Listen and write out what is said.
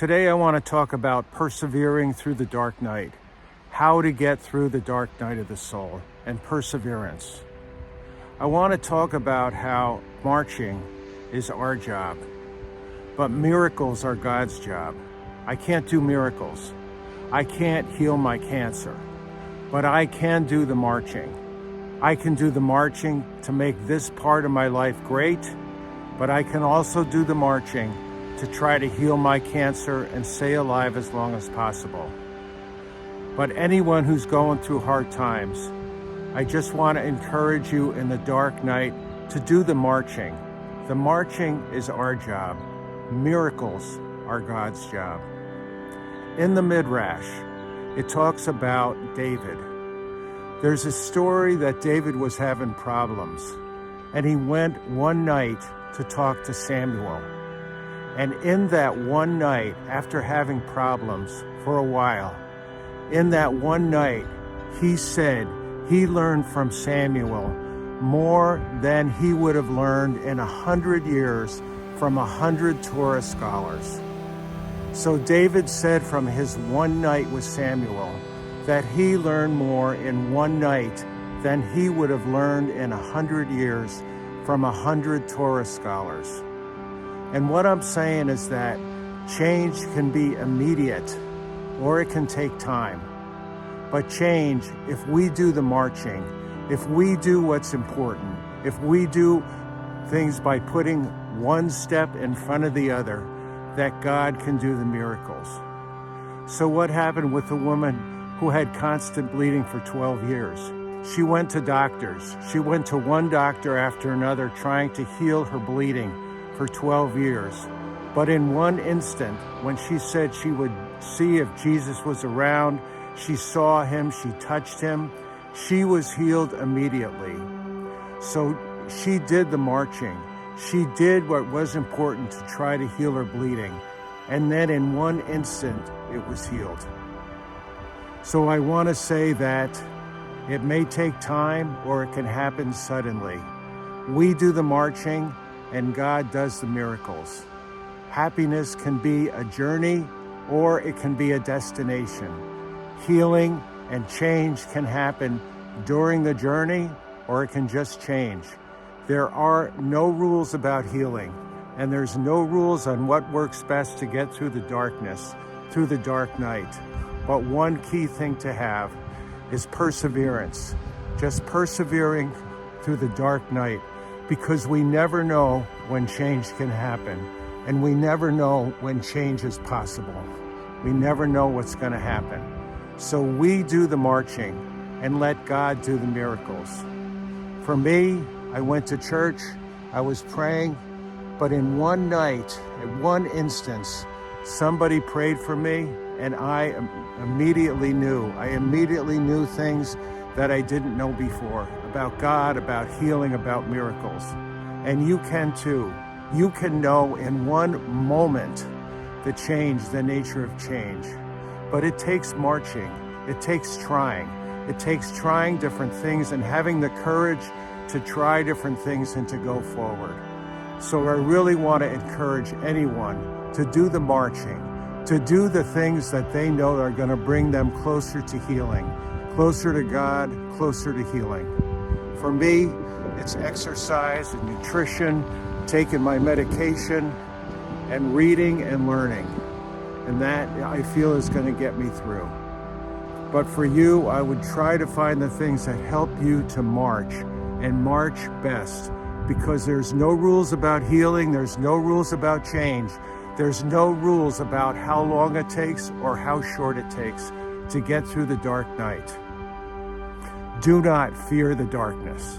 Today I want to talk about persevering through the dark night, how to get through the dark night of the soul, and perseverance. I want to talk about how marching is our job, but miracles are God's job. I can't do miracles. I can't heal my cancer, but I can do the marching. I can do the marching to make this part of my life great, but I can also do the marching to try to heal my cancer and stay alive as long as possible. But anyone who's going through hard times, I just want to encourage you in the dark night to do the marching. The marching is our job. Miracles are God's job. In the Midrash, it talks about David. There's a story that David was having problems, and he went one night to talk to Samuel. And in that one night, after having problems for a while, in that one night, he said he learned from Samuel more than he would have learned in 100 years from 100 Torah scholars. So David said from his one night with Samuel that he learned more in one night than he would have learned in 100 years from 100 Torah scholars. And what I'm saying is that change can be immediate or it can take time. But change, if we do the marching, if we do what's important, if we do things by putting one step in front of the other, that God can do the miracles. So what happened with the woman who had constant bleeding for 12 years? She went to doctors. She went to one doctor after another trying to heal her bleeding for 12 years. But in one instant, when she said she would see if Jesus was around, she saw him, she touched him, she was healed immediately. So she did the marching. She did what was important to try to heal her bleeding. And then in one instant, it was healed. So I want to say that it may take time or it can happen suddenly. We do the marching and God does the miracles. Happiness can be a journey or it can be a destination. Healing and change can happen during the journey or it can just change. There are no rules about healing, and there's no rules on what works best to get through the darkness, through the dark night. But one key thing to have is perseverance. Just persevering through the dark night, because we never know when change can happen, and we never know when change is possible. We never know what's going to happen. So we do the marching and let God do the miracles. For me, I went to church, I was praying, but in one night, at one instance, somebody prayed for me and I immediately knew things that I didn't know before about God, about healing, about miracles. And you can too. You can know in one moment the change, the nature of change. But it takes marching, it takes trying. It takes trying different things and having the courage to try different things and to go forward. So I really want to encourage anyone to do the marching, to do the things that they know are going to bring them closer to healing, closer to God, closer to healing. For me, it's exercise and nutrition, taking my medication, and reading and learning. And that, I feel, is going to get me through. But for you, I would try to find the things that help you to march, and march best, because there's no rules about healing, there's no rules about change, there's no rules about how long it takes or how short it takes to get through the dark night. Do not fear the darkness.